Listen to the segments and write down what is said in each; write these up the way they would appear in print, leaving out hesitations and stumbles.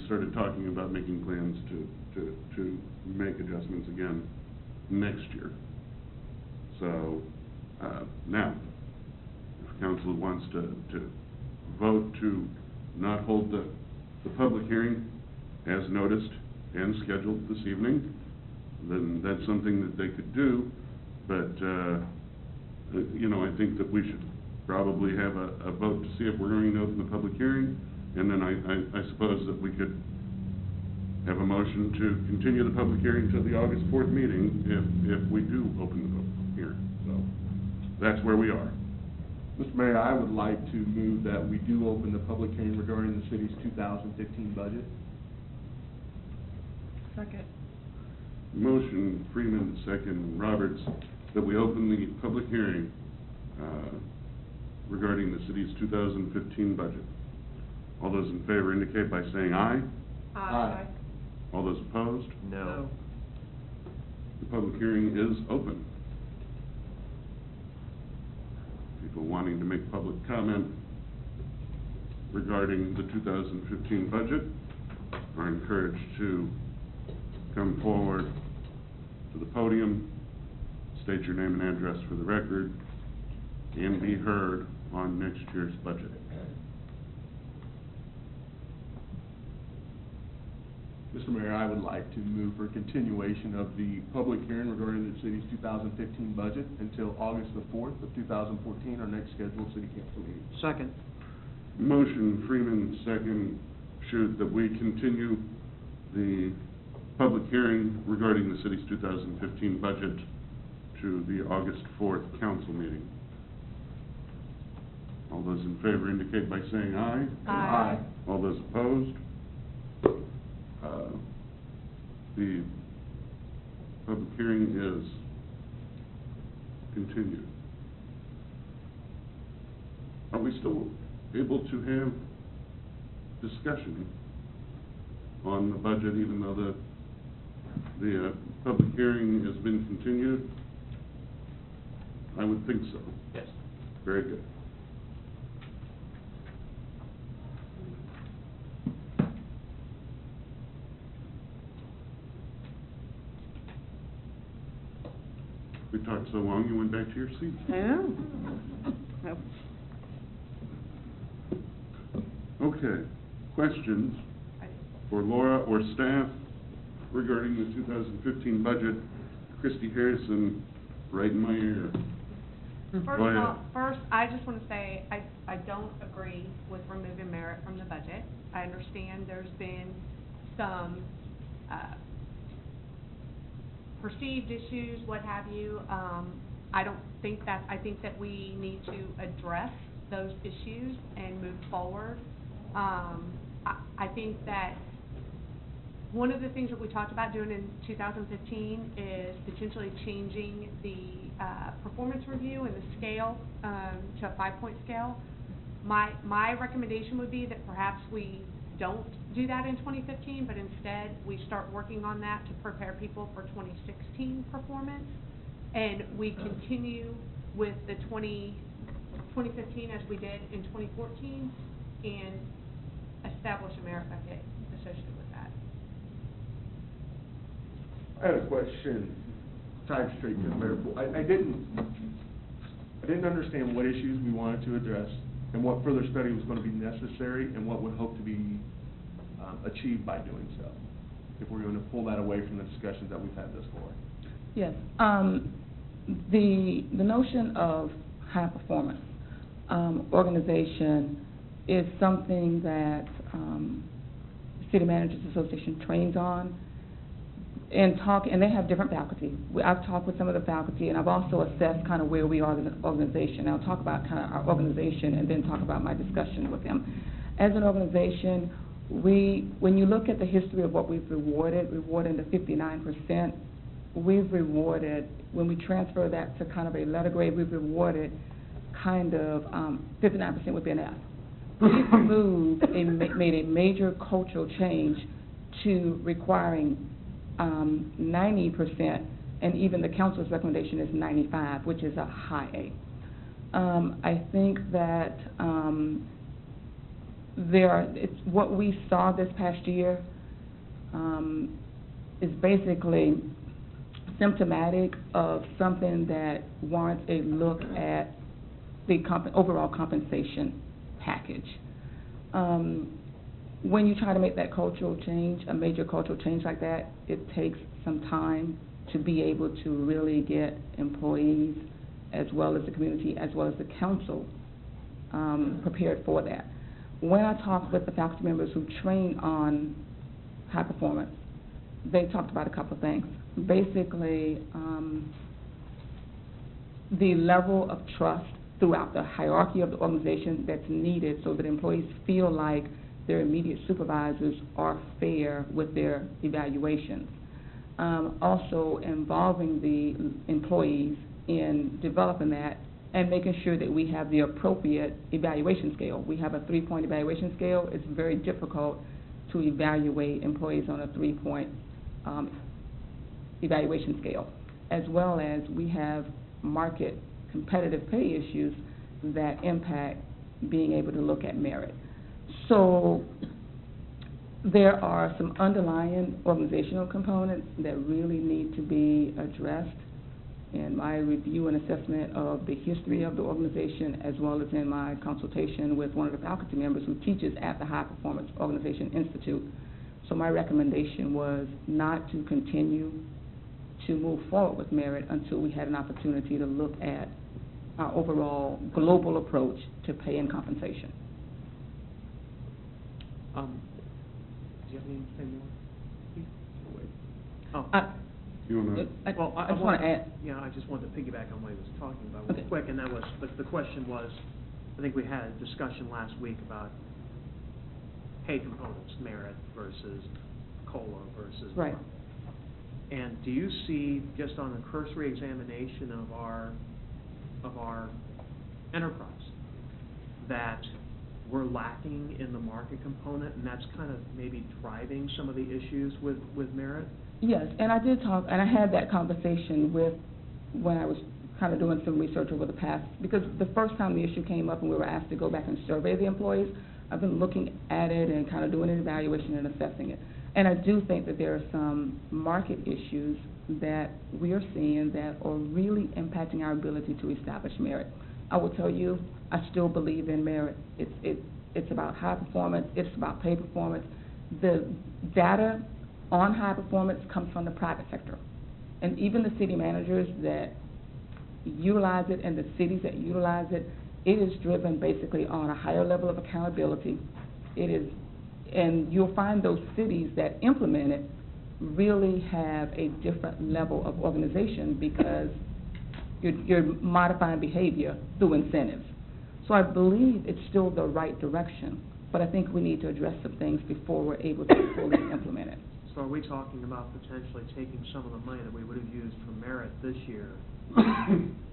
started talking about making plans to make adjustments again next year. So, now, if council wants to vote to not hold the public hearing as noticed and scheduled this evening, then that's something that they could do, but, you know, I think that we should probably have a vote to see if we're going to open the public hearing, and then I suppose that we could have a motion to continue the public hearing to the August 4th meeting if we do open the public hearing. So that's where we are. Mr. Mayor, I would like to move that we do open the public hearing regarding the city's 2015 budget. Second. Motion, Freeman, second, Roberts, that we open the public hearing regarding the city's 2015 budget. All those in favor indicate by saying aye. Aye. All those opposed? No. The public hearing is open. People wanting to make public comment regarding the 2015 budget are encouraged to come forward to the podium, state your name and address for the record, and be heard on next year's budget. Mr. Mayor, I would like to move for continuation of the public hearing regarding the city's 2015 budget until August the 4th of 2014, our next scheduled city council meeting. Second. Motion, Freeman, second, should that we continue the public hearing regarding the city's 2015 budget to the August 4th council meeting. All those in favor indicate by saying aye. Aye. All those opposed? The public hearing is continued. Are we still able to have discussion on the budget even though the public hearing has been continued? I would think so. Yes. Very good. We talked so long, you went back to your seat. Yeah. Okay. Questions for Laura or staff regarding the 2015 budget? Christy Harrison, right in my ear. First of all, I just want to say I don't agree with removing merit from the budget. I understand there's been some perceived issues, what have you. I think that we need to address those issues and move forward. I think that one of the things that we talked about doing in 2015 is potentially changing the performance review and the scale to a 5-point scale. My recommendation would be that perhaps we don't do that in 2015, but instead we start working on that to prepare people for 2016 performance, and we continue with the 2015 as we did in 2014 and establish a merit bucket associated with that. I had a question tied straight to the mayor. I didn't understand what issues we wanted to address and what further study was going to be necessary and what would hope to be achieved by doing so, if we're going to pull that away from the discussions that we've had thus far. Yes. The notion of high performance organization is something that City Managers Association trains on, and they have different faculty. I've talked with some of the faculty, and I've also assessed kind of where we are as an organization. I'll talk about kind of our organization and then talk about my discussion with them. As an organization, when you look at the history of what we've rewarded the 59%, we've rewarded, when we transfer that to kind of a letter grade, we've rewarded kind of 59% would be an F. We've made a major cultural change to requiring 90%, and even the council's recommendation is 95, which is a high A. I think that what we saw this past year, is basically symptomatic of something that warrants a look at the overall compensation package. When you try to make that cultural change, a major cultural change like that, it takes some time to be able to really get employees, as well as the community, as well as the council, prepared for that. When I talked with the faculty members who train on high performance, they talked about a couple of things. Basically, the level of trust throughout the hierarchy of the organization that's needed so that employees feel like their immediate supervisors are fair with their evaluations. Also involving the employees in developing that and making sure that we have the appropriate evaluation scale. We have a 3-point evaluation scale. It's very difficult to evaluate employees on a 3-point evaluation scale, as well as we have market competitive pay issues that impact being able to look at merit. So there are some underlying organizational components that really need to be addressed in my review and assessment of the history of the organization, as well as in my consultation with one of the faculty members who teaches at the High Performance Organization Institute. So my recommendation was not to continue to move forward with merit until we had an opportunity to look at our overall global approach to pay and compensation. Do you have anything more? Oh. You wanna? I just want to add. Yeah, I just wanted to piggyback on what he was talking about Okay. real quick, and that was, but the question was, I think we had a discussion last week about pay components, merit versus COLA versus. Right. And do you see, just on a cursory examination of our enterprise, that we're lacking in the market component, and that's kind of maybe driving some of the issues with merit? Yes, and I did talk, and I had that conversation when I was kind of doing some research over the past, because the first time the issue came up and we were asked to go back and survey the employees, I've been looking at it and kind of doing an evaluation and assessing it. And I do think that there are some market issues that we are seeing that are really impacting our ability to establish merit. I will tell you, I still believe in merit. It's about high performance, it's about pay performance. The data on high performance comes from the private sector. And even the city managers that utilize it and the cities that utilize it, it is driven basically on a higher level of accountability. It is, and you'll find those cities that implement it really have a different level of organization because you're modifying behavior through incentives. So I believe it's still the right direction, but I think we need to address some things before we're able to fully implement it. So are we talking about potentially taking some of the money that we would have used for merit this year?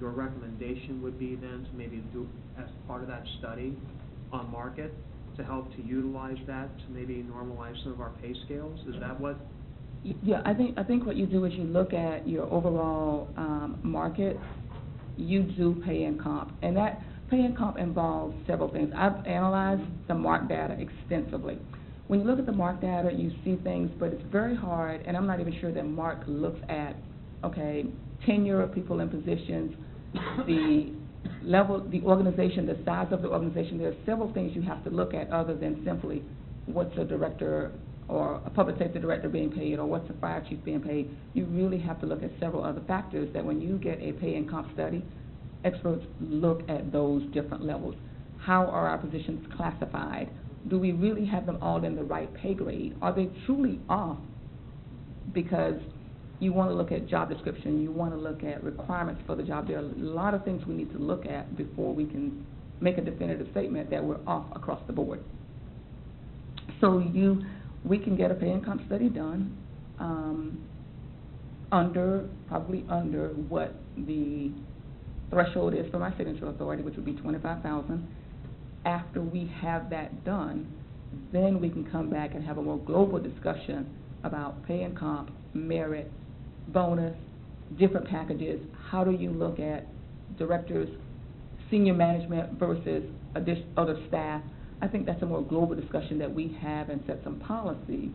Your recommendation would be then to maybe do, as part of that study on market, to help to utilize that to maybe normalize some of our pay scales? Is that what? Yeah, I think what you do is you look at your overall market, you do pay and comp, and that pay and comp involves several things. I've analyzed the mark data extensively. When you look at the mark data, you see things, but it's very hard, and I'm not even sure that Mark looks at, okay, tenure of people in positions, the level, the organization, the size of the organization. There are several things you have to look at other than simply what's a director or a public safety director being paid or what's a fire chief being paid. You really have to look at several other factors that when you get a pay and comp study, experts look at those different levels. How are our positions classified? Do we really have them all in the right pay grade? Are they truly off? Because you want to look at job description, you want to look at requirements for the job. There are a lot of things we need to look at before we can make a definitive statement that we're off across the board. So we can get a pay and comp study done probably under what the threshold is for my signature authority, which would be $25,000. After we have that done, then we can come back and have a more global discussion about pay and comp, merit, bonus, different packages. How do you look at directors, senior management versus other staff? I think that's a more global discussion that we have and set some policy